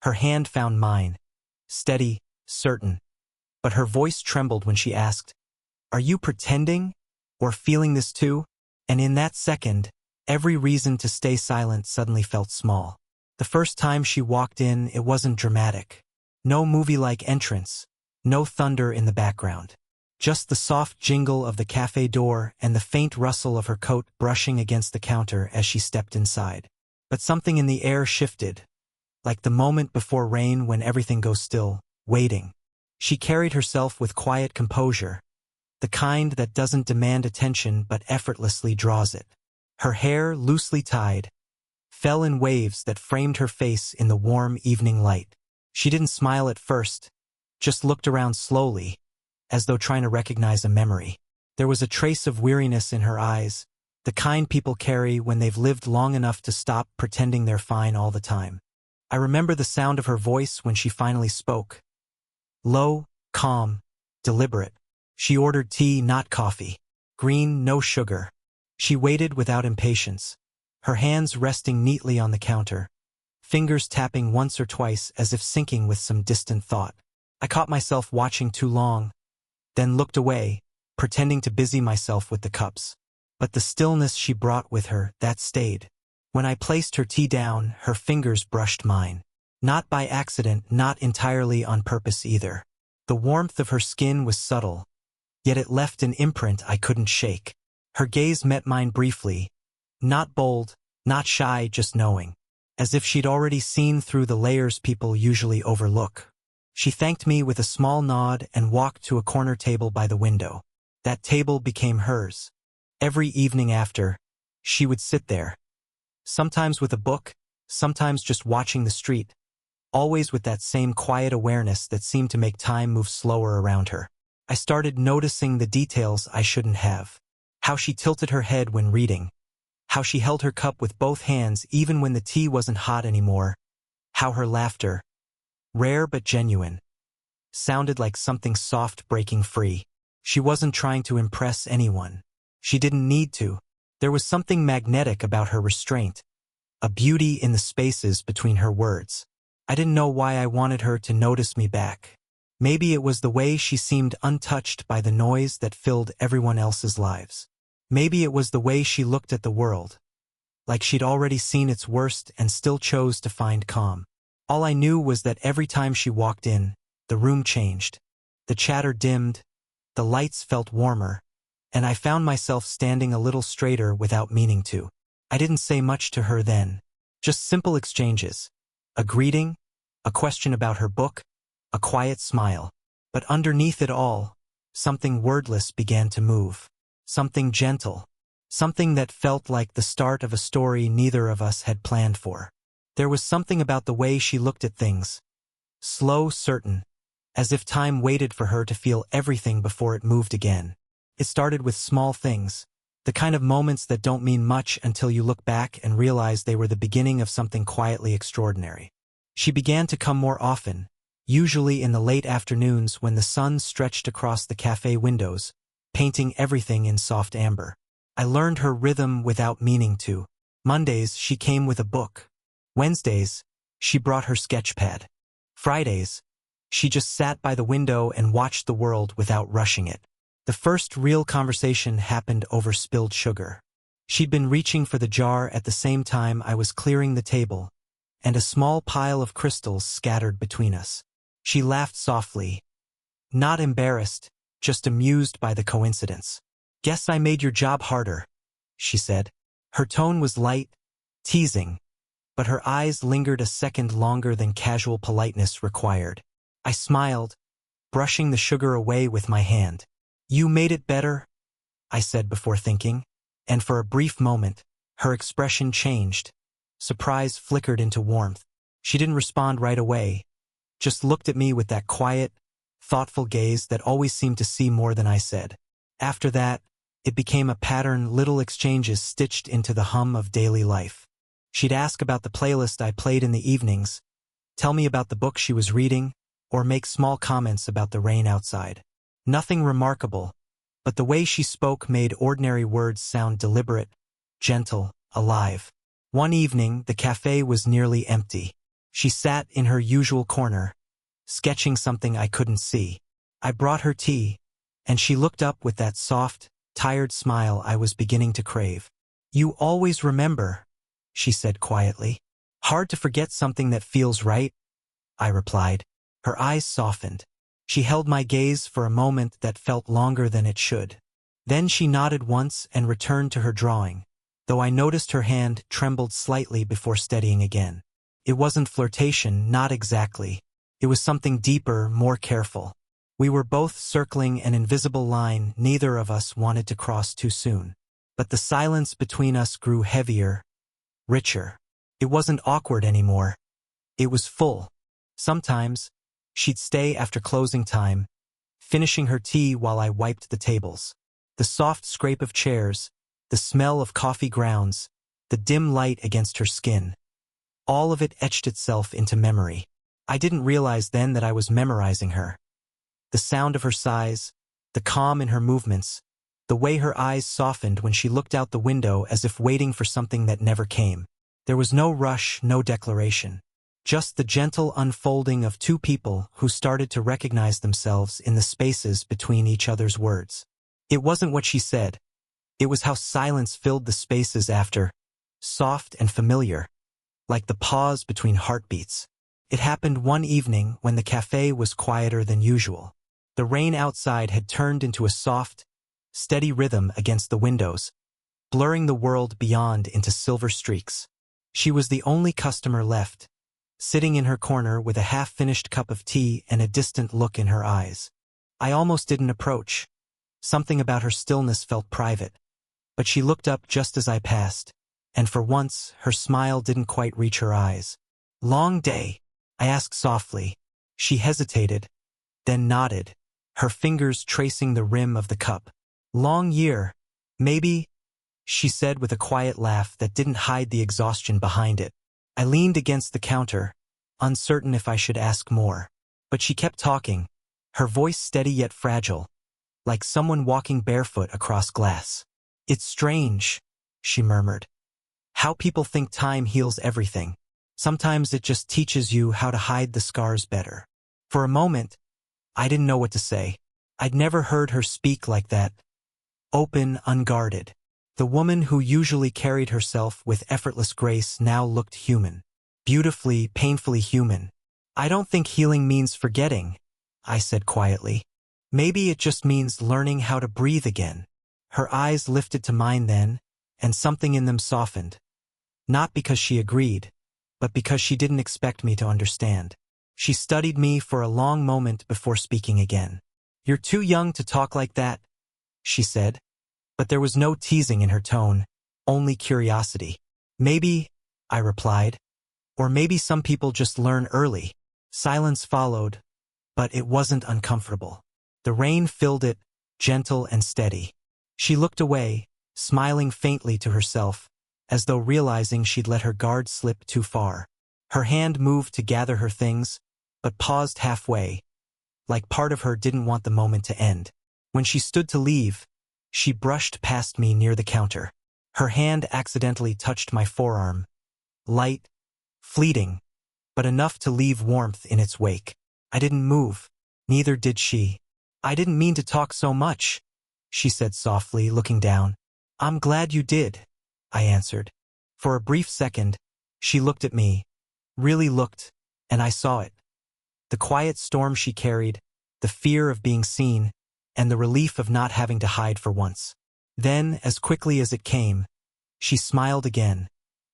Her hand found mine, steady, certain, but her voice trembled when she asked, "Are you pretending or feeling this too?" And in that second, every reason to stay silent suddenly felt small. The first time she walked in, it wasn't dramatic. No movie-like entrance, no thunder in the background. Just the soft jingle of the cafe door and the faint rustle of her coat brushing against the counter as she stepped inside. But something in the air shifted, like the moment before rain when everything goes still, waiting. She carried herself with quiet composure, the kind that doesn't demand attention but effortlessly draws it. Her hair, loosely tied, fell in waves that framed her face in the warm evening light. She didn't smile at first, just looked around slowly, as though trying to recognize a memory. There was a trace of weariness in her eyes, the kind people carry when they've lived long enough to stop pretending they're fine all the time. I remember the sound of her voice when she finally spoke. Low, calm, deliberate. She ordered tea, not coffee. Green, no sugar. She waited without impatience, her hands resting neatly on the counter, fingers tapping once or twice as if syncing with some distant thought. I caught myself watching too long, then looked away, pretending to busy myself with the cups. But the stillness she brought with her, that stayed. When I placed her tea down, her fingers brushed mine. Not by accident, not entirely on purpose either. The warmth of her skin was subtle, yet it left an imprint I couldn't shake. Her gaze met mine briefly, not bold, not shy, just knowing, as if she'd already seen through the layers people usually overlook. She thanked me with a small nod and walked to a corner table by the window. That table became hers. Every evening after, she would sit there, sometimes with a book, sometimes just watching the street, always with that same quiet awareness that seemed to make time move slower around her. I started noticing the details I shouldn't have. How she tilted her head when reading. How she held her cup with both hands even when the tea wasn't hot anymore. How her laughter, rare but genuine, sounded like something soft breaking free. She wasn't trying to impress anyone. She didn't need to. There was something magnetic about her restraint, a beauty in the spaces between her words. I didn't know why I wanted her to notice me back. Maybe it was the way she seemed untouched by the noise that filled everyone else's lives. Maybe it was the way she looked at the world, like she'd already seen its worst and still chose to find calm. All I knew was that every time she walked in, the room changed. The chatter dimmed, the lights felt warmer, and I found myself standing a little straighter without meaning to. I didn't say much to her then, just simple exchanges. A greeting, a question about her book, a quiet smile. But underneath it all, something wordless began to move. Something gentle. Something that felt like the start of a story neither of us had planned for. There was something about the way she looked at things. Slow, certain, as if time waited for her to feel everything before it moved again. It started with small things, the kind of moments that don't mean much until you look back and realize they were the beginning of something quietly extraordinary. She began to come more often, usually in the late afternoons when the sun stretched across the cafe windows, painting everything in soft amber. I learned her rhythm without meaning to. Mondays, she came with a book. Wednesdays, she brought her sketch pad. Fridays, she just sat by the window and watched the world without rushing it. The first real conversation happened over spilled sugar. She'd been reaching for the jar at the same time I was clearing the table, and a small pile of crystals scattered between us. She laughed softly, not embarrassed, just amused by the coincidence. "Guess I made your job harder," she said. Her tone was light, teasing, but her eyes lingered a second longer than casual politeness required. I smiled, brushing the sugar away with my hand. "You made it better?" I said before thinking, and for a brief moment, her expression changed. Surprise flickered into warmth. She didn't respond right away, just looked at me with that quiet, thoughtful gaze that always seemed to see more than I said. After that, it became a pattern, little exchanges stitched into the hum of daily life. She'd ask about the playlist I played in the evenings, tell me about the book she was reading, or make small comments about the rain outside. Nothing remarkable, but the way she spoke made ordinary words sound deliberate, gentle, alive. One evening, the cafe was nearly empty. She sat in her usual corner, sketching something I couldn't see. I brought her tea, and she looked up with that soft, tired smile I was beginning to crave. "You always remember," she said quietly. "Hard to forget something that feels right," I replied. Her eyes softened. She held my gaze for a moment that felt longer than it should. Then she nodded once and returned to her drawing, though I noticed her hand trembled slightly before steadying again. It wasn't flirtation, not exactly. It was something deeper, more careful. We were both circling an invisible line neither of us wanted to cross too soon. But the silence between us grew heavier, richer. It wasn't awkward anymore. It was full. Sometimes, she'd stay after closing time, finishing her tea while I wiped the tables. The soft scrape of chairs, the smell of coffee grounds, the dim light against her skin. All of it etched itself into memory. I didn't realize then that I was memorizing her. The sound of her sighs, the calm in her movements, the way her eyes softened when she looked out the window as if waiting for something that never came. There was no rush, no declaration. Just the gentle unfolding of two people who started to recognize themselves in the spaces between each other's words. It wasn't what she said. It was how silence filled the spaces after, soft and familiar, like the pause between heartbeats. It happened one evening when the cafe was quieter than usual. The rain outside had turned into a soft, steady rhythm against the windows, blurring the world beyond into silver streaks. She was the only customer left, sitting in her corner with a half-finished cup of tea and a distant look in her eyes. I almost didn't approach. Something about her stillness felt private. But she looked up just as I passed, and for once her smile didn't quite reach her eyes. "Long day?" I asked softly. She hesitated, then nodded, her fingers tracing the rim of the cup. "Long year, maybe," she said with a quiet laugh that didn't hide the exhaustion behind it. I leaned against the counter, uncertain if I should ask more. But she kept talking, her voice steady yet fragile, like someone walking barefoot across glass. "It's strange," she murmured, "how people think time heals everything. Sometimes it just teaches you how to hide the scars better." For a moment, I didn't know what to say. I'd never heard her speak like that, open, unguarded. The woman who usually carried herself with effortless grace now looked human. Beautifully, painfully human. "I don't think healing means forgetting," I said quietly. "Maybe it just means learning how to breathe again." Her eyes lifted to mine then, and something in them softened. Not because she agreed, but because she didn't expect me to understand. She studied me for a long moment before speaking again. "You're too young to talk like that," she said. But there was no teasing in her tone, only curiosity. "Maybe," I replied, "or maybe some people just learn early." Silence followed, but it wasn't uncomfortable. The rain filled it, gentle and steady. She looked away, smiling faintly to herself, as though realizing she'd let her guard slip too far. Her hand moved to gather her things, but paused halfway, like part of her didn't want the moment to end. When she stood to leave, she brushed past me near the counter. Her hand accidentally touched my forearm. Light, fleeting, but enough to leave warmth in its wake. I didn't move. Neither did she. "I didn't mean to talk so much," she said softly, looking down. "I'm glad you did," I answered. For a brief second, she looked at me, really looked, and I saw it. The quiet storm she carried, the fear of being seen, and the relief of not having to hide for once. Then, as quickly as it came, she smiled again,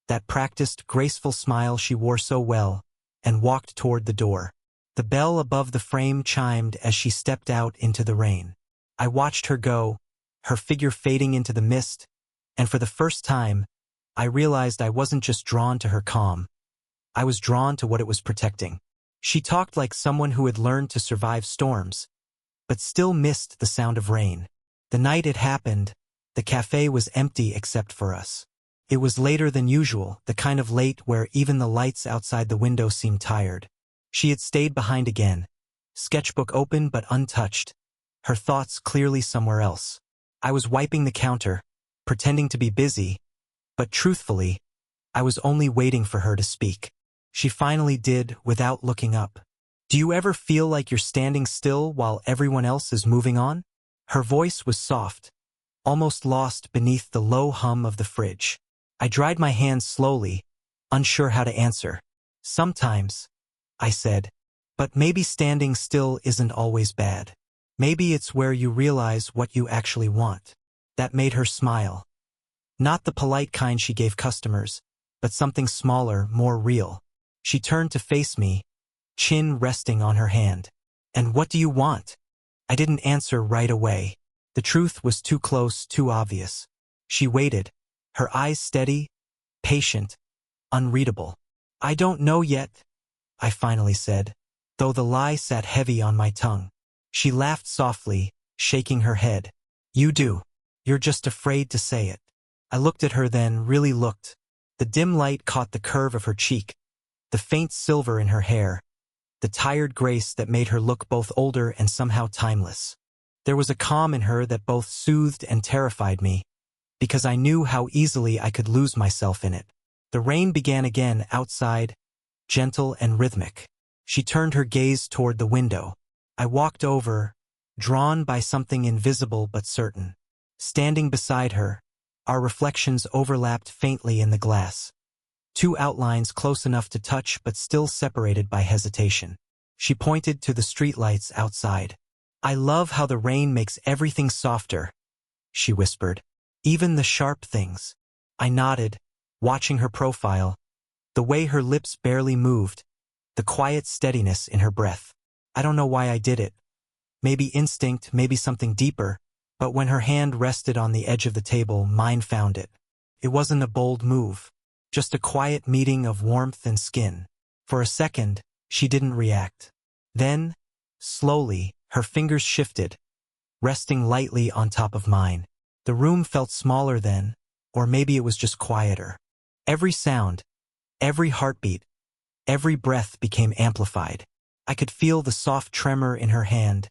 that practiced, graceful smile she wore so well, and walked toward the door. The bell above the frame chimed as she stepped out into the rain. I watched her go, her figure fading into the mist, and for the first time, I realized I wasn't just drawn to her calm. I was drawn to what it was protecting. She talked like someone who had learned to survive storms, but still missed the sound of rain. The night it happened, the cafe was empty except for us. It was later than usual, the kind of late where even the lights outside the window seemed tired. She had stayed behind again, sketchbook open but untouched, her thoughts clearly somewhere else. I was wiping the counter, pretending to be busy, but truthfully, I was only waiting for her to speak. She finally did, without looking up. Do you ever feel like you're standing still while everyone else is moving on? Her voice was soft, almost lost beneath the low hum of the fridge. I dried my hands slowly, unsure how to answer. Sometimes, I said, but maybe standing still isn't always bad. Maybe it's where you realize what you actually want. That made her smile. Not the polite kind she gave customers, but something smaller, more real. She turned to face me, chin resting on her hand. And what do you want? I didn't answer right away. The truth was too close, too obvious. She waited, her eyes steady, patient, unreadable. I don't know yet, I finally said, though the lie sat heavy on my tongue. She laughed softly, shaking her head. You do. You're just afraid to say it. I looked at her then, really looked. The dim light caught the curve of her cheek, the faint silver in her hair, the tired grace that made her look both older and somehow timeless. There was a calm in her that both soothed and terrified me, because I knew how easily I could lose myself in it. The rain began again outside, gentle and rhythmic. She turned her gaze toward the window. I walked over, drawn by something invisible but certain. Standing beside her, our reflections overlapped faintly in the glass. Two outlines close enough to touch but still separated by hesitation. She pointed to the streetlights outside. I love how the rain makes everything softer, she whispered. Even the sharp things. I nodded, watching her profile, the way her lips barely moved, the quiet steadiness in her breath. I don't know why I did it. Maybe instinct, maybe something deeper, but when her hand rested on the edge of the table, mine found it. It wasn't a bold move, just a quiet meeting of warmth and skin. For a second, she didn't react. Then, slowly, her fingers shifted, resting lightly on top of mine. The room felt smaller then, or maybe it was just quieter. Every sound, every heartbeat, every breath became amplified. I could feel the soft tremor in her hand,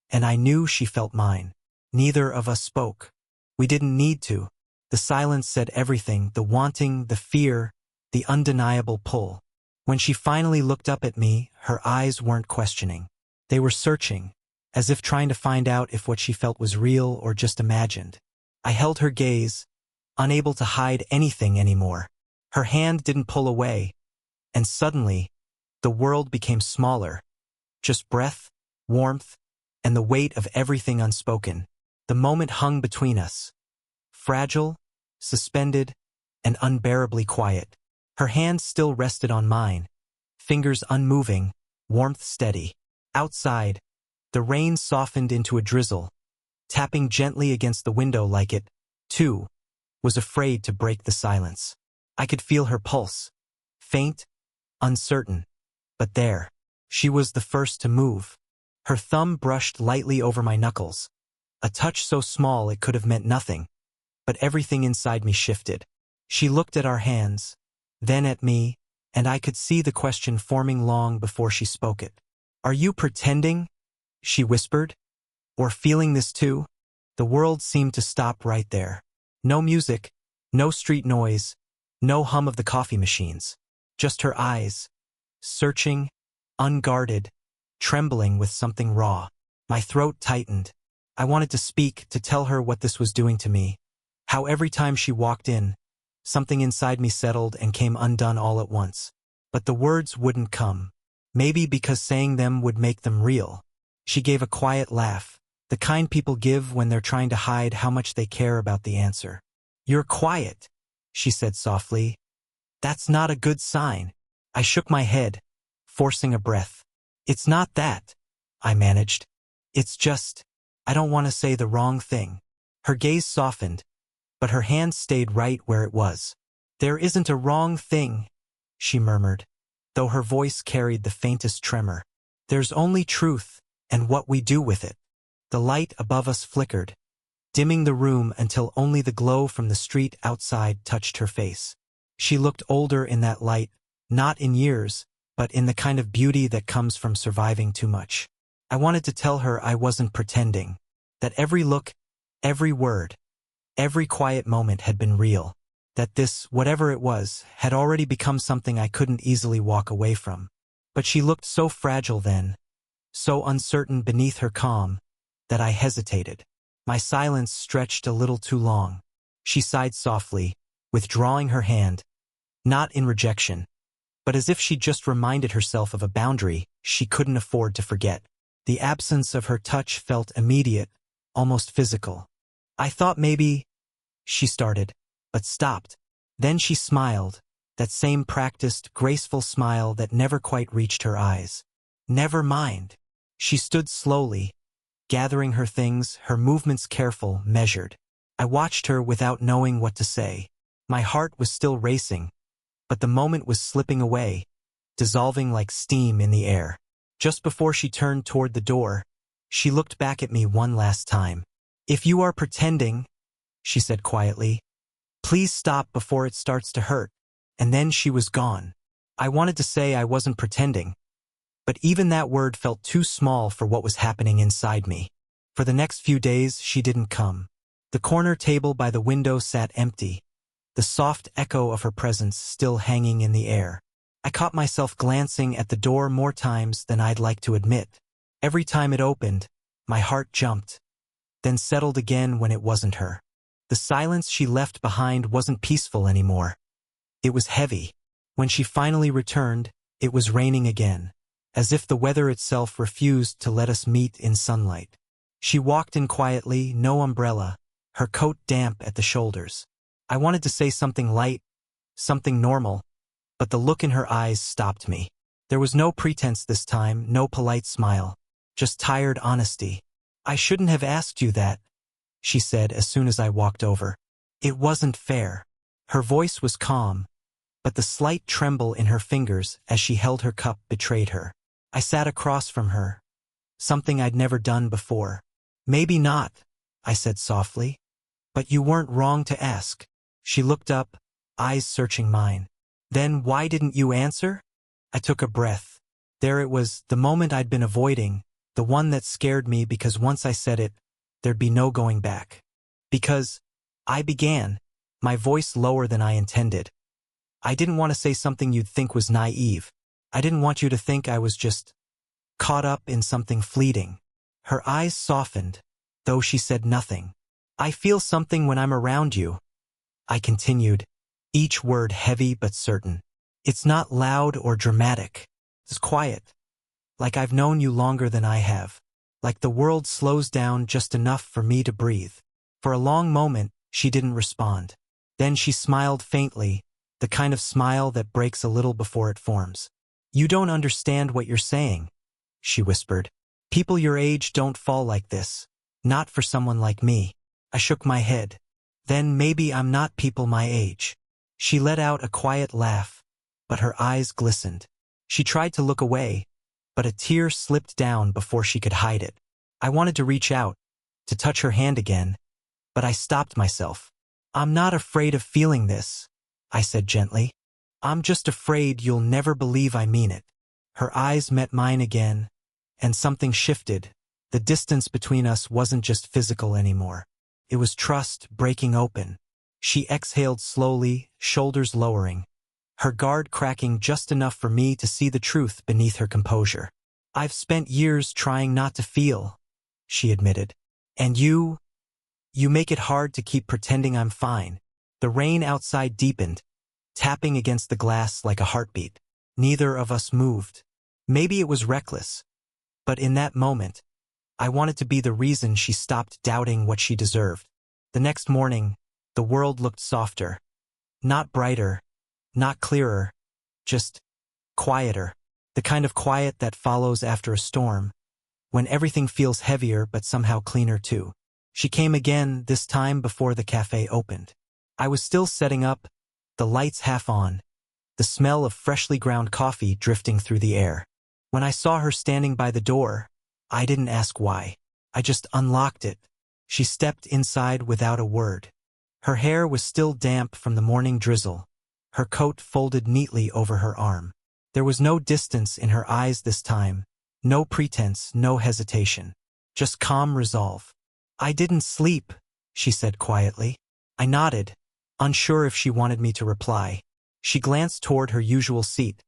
and I knew she felt mine. Neither of us spoke. We didn't need to. The silence said everything, the wanting, the fear, the undeniable pull. When she finally looked up at me, her eyes weren't questioning. They were searching, as if trying to find out if what she felt was real or just imagined. I held her gaze, unable to hide anything anymore. Her hand didn't pull away, and suddenly, the world became smaller. Just breath, warmth, and the weight of everything unspoken. The moment hung between us. Fragile, suspended, and unbearably quiet. Her hand still rested on mine, fingers unmoving, warmth steady. Outside, the rain softened into a drizzle, tapping gently against the window like it, too, was afraid to break the silence. I could feel her pulse, faint, uncertain, but there. She was the first to move. Her thumb brushed lightly over my knuckles, a touch so small it could have meant nothing, but everything inside me shifted. She looked at our hands, then at me, and I could see the question forming long before she spoke it. Are you pretending? She whispered. Or feeling this too? The world seemed to stop right there. No music, no street noise, no hum of the coffee machines. Just her eyes, searching, unguarded, trembling with something raw. My throat tightened. I wanted to speak, to tell her what this was doing to me. How every time she walked in, something inside me settled and came undone all at once. But the words wouldn't come. Maybe because saying them would make them real. She gave a quiet laugh, the kind people give when they're trying to hide how much they care about the answer. You're quiet, she said softly. That's not a good sign. I shook my head, forcing a breath. It's not that, I managed. It's just, I don't want to say the wrong thing. Her gaze softened, but her hand stayed right where it was. There isn't a wrong thing, she murmured, though her voice carried the faintest tremor. There's only truth, and what we do with it. The light above us flickered, dimming the room until only the glow from the street outside touched her face. She looked older in that light, not in years, but in the kind of beauty that comes from surviving too much. I wanted to tell her I wasn't pretending, that every look, every word, every quiet moment had been real. that this, whatever it was, had already become something I couldn't easily walk away from. But she looked so fragile then, so uncertain beneath her calm, that I hesitated. My silence stretched a little too long. She sighed softly, withdrawing her hand, not in rejection, but as if she'd just reminded herself of a boundary she couldn't afford to forget. The absence of her touch felt immediate, almost physical. I thought maybe, she started, but stopped. Then she smiled, that same practiced, graceful smile that never quite reached her eyes. Never mind. She stood slowly, gathering her things, her movements careful, measured. I watched her without knowing what to say. My heart was still racing, but the moment was slipping away, dissolving like steam in the air. Just before she turned toward the door, she looked back at me one last time. "If you are pretending," she said quietly, "please stop before it starts to hurt." And then she was gone. I wanted to say I wasn't pretending, but even that word felt too small for what was happening inside me. For the next few days, she didn't come. The corner table by the window sat empty, the soft echo of her presence still hanging in the air. I caught myself glancing at the door more times than I'd like to admit. Every time it opened, my heart jumped, then settled again when it wasn't her. The silence she left behind wasn't peaceful anymore. It was heavy. When she finally returned, it was raining again, as if the weather itself refused to let us meet in sunlight. She walked in quietly, no umbrella, her coat damp at the shoulders. I wanted to say something light, something normal, but the look in her eyes stopped me. There was no pretense this time, no polite smile, just tired honesty. "I shouldn't have asked you that," she said as soon as I walked over. "It wasn't fair." Her voice was calm, but the slight tremble in her fingers as she held her cup betrayed her. I sat across from her, something I'd never done before. "Maybe not," I said softly, "but you weren't wrong to ask." She looked up, eyes searching mine. "Then why didn't you answer?" I took a breath. There it was, the moment I'd been avoiding, the one that scared me because once I said it, there'd be no going back. "Because," I began, my voice lower than I intended. "I didn't want to say something you'd think was naive. I didn't want you to think I was just caught up in something fleeting." Her eyes softened, though she said nothing. "I feel something when I'm around you," I continued, each word heavy but certain. "It's not loud or dramatic. It's quiet. Like I've known you longer than I have. Like the world slows down just enough for me to breathe." For a long moment, she didn't respond. Then she smiled faintly, the kind of smile that breaks a little before it forms. "You don't understand what you're saying," she whispered. "People your age don't fall like this. Not for someone like me." I shook my head. "Then maybe I'm not people my age." She let out a quiet laugh, but her eyes glistened. She tried to look away, but a tear slipped down before she could hide it. I wanted to reach out, to touch her hand again, but I stopped myself. "I'm not afraid of feeling this," I said gently. "I'm just afraid you'll never believe I mean it." Her eyes met mine again, and something shifted. The distance between us wasn't just physical anymore. It was trust breaking open. She exhaled slowly, shoulders lowering, her guard cracking just enough for me to see the truth beneath her composure. "I've spent years trying not to feel," she admitted. "And you make it hard to keep pretending I'm fine." The rain outside deepened, tapping against the glass like a heartbeat. Neither of us moved. Maybe it was reckless, but in that moment, I wanted to be the reason she stopped doubting what she deserved. The next morning, the world looked softer. Not brighter, not clearer, just quieter. The kind of quiet that follows after a storm, when everything feels heavier but somehow cleaner too. She came again, this time before the cafe opened. I was still setting up, the lights half on, the smell of freshly ground coffee drifting through the air. When I saw her standing by the door, I didn't ask why. I just unlocked it. She stepped inside without a word. Her hair was still damp from the morning drizzle, her coat folded neatly over her arm. There was no distance in her eyes this time, no pretense, no hesitation, just calm resolve. "I didn't sleep," she said quietly. I nodded, unsure if she wanted me to reply. She glanced toward her usual seat,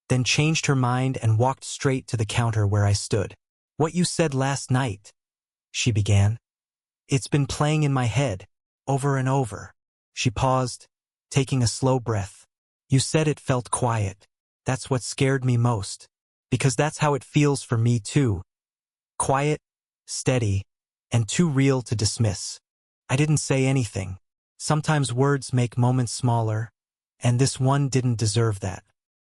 then changed her mind and walked straight to the counter where I stood. "What you said last night," she began. "It's been playing in my head, over and over." She paused, taking a slow breath. "You said it felt quiet. That's what scared me most. Because that's how it feels for me too. Quiet, steady, and too real to dismiss." I didn't say anything. Sometimes words make moments smaller, and this one didn't deserve that.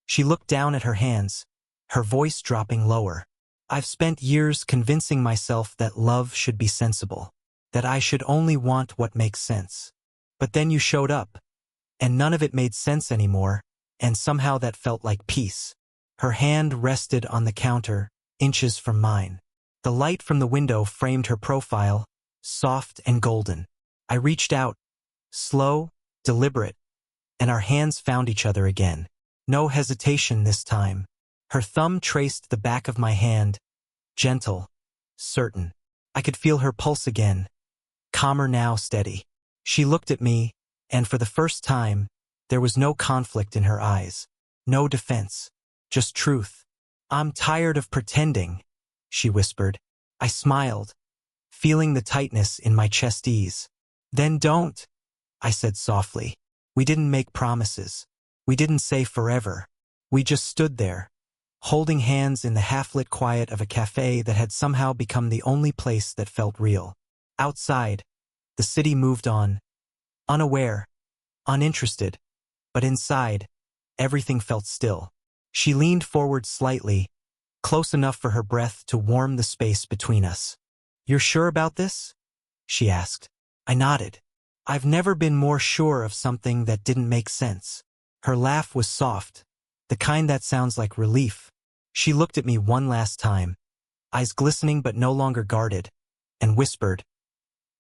She looked down at her hands, her voice dropping lower. "I've spent years convincing myself that love should be sensible, that I should only want what makes sense. But then you showed up, and none of it made sense anymore, and somehow that felt like peace." Her hand rested on the counter, inches from mine. The light from the window framed her profile, soft and golden. I reached out, slow, deliberate, and our hands found each other again. No hesitation this time. Her thumb traced the back of my hand, gentle, certain. I could feel her pulse again, calmer now, steady. She looked at me, and for the first time, there was no conflict in her eyes, no defense, just truth. "I'm tired of pretending," she whispered. I smiled, feeling the tightness in my chest ease. "Then don't," I said softly. "We didn't make promises. We didn't say forever. We just stood there, holding hands in the half-lit quiet of a cafe that had somehow become the only place that felt real." Outside, the city moved on, unaware, uninterested, but inside, everything felt still. She leaned forward slightly, close enough for her breath to warm the space between us. "You're sure about this?" she asked. I nodded. I've never been more sure of something that didn't make sense. Her laugh was soft, the kind that sounds like relief. She looked at me one last time, eyes glistening but no longer guarded, and whispered,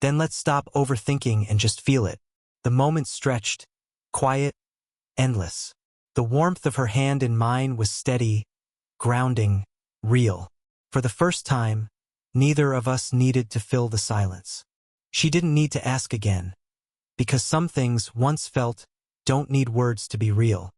"Then let's stop overthinking and just feel it." The moment stretched, quiet, endless. The warmth of her hand in mine was steady, grounding, real. For the first time, neither of us needed to fill the silence. She didn't need to ask again, because some things, once felt, don't need words to be real.